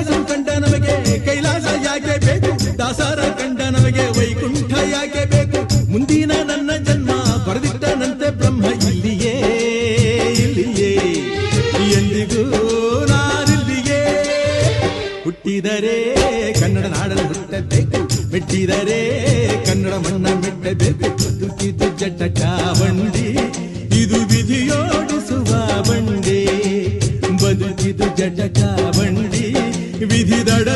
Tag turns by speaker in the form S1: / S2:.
S1: ಕೈಲಾಸ ಕಂಡ ನಮಗೆ ಕೈಲಾಸ ಯಾಕೆ ಬೇಕು, ದಾಸರ ಕಂಡ ನಮಗೆ ವೈಕುಂಠ ಯಾಕೆ ಬೇಕು. ಮುಂದಿನ ನನ್ನ ಜನ್ಮ ಬರೆದಿಟ್ಟನಂತೆ ಬ್ರಹ್ಮ ಇಲ್ಲಿಯೇ ಇಲ್ಲಿಯೇ ಎಂದಿಗೂ ನಾನಿಲ್ಲಿಯೇ. ಹುಟ್ಟಿದರೆ ಕನ್ನಡ ನಾಡಲು ಹುಟ್ಟಬೇಕು, ಮೆಟ್ಟಿದರೆ ಕನ್ನಡ ಮಣ್ಣ ಮೆಟ್ಟಬೇಕು. ಬದುಕಿದು ಜಟಕ ಬಂಡಿ, ಇದು ವಿಧಿಯೋಡಿಸುವ ಬಂಡಿ. ಬದುಕಿದು ಜಟಕ ಬಂಡಿ, ವಿಧಿ ದಡ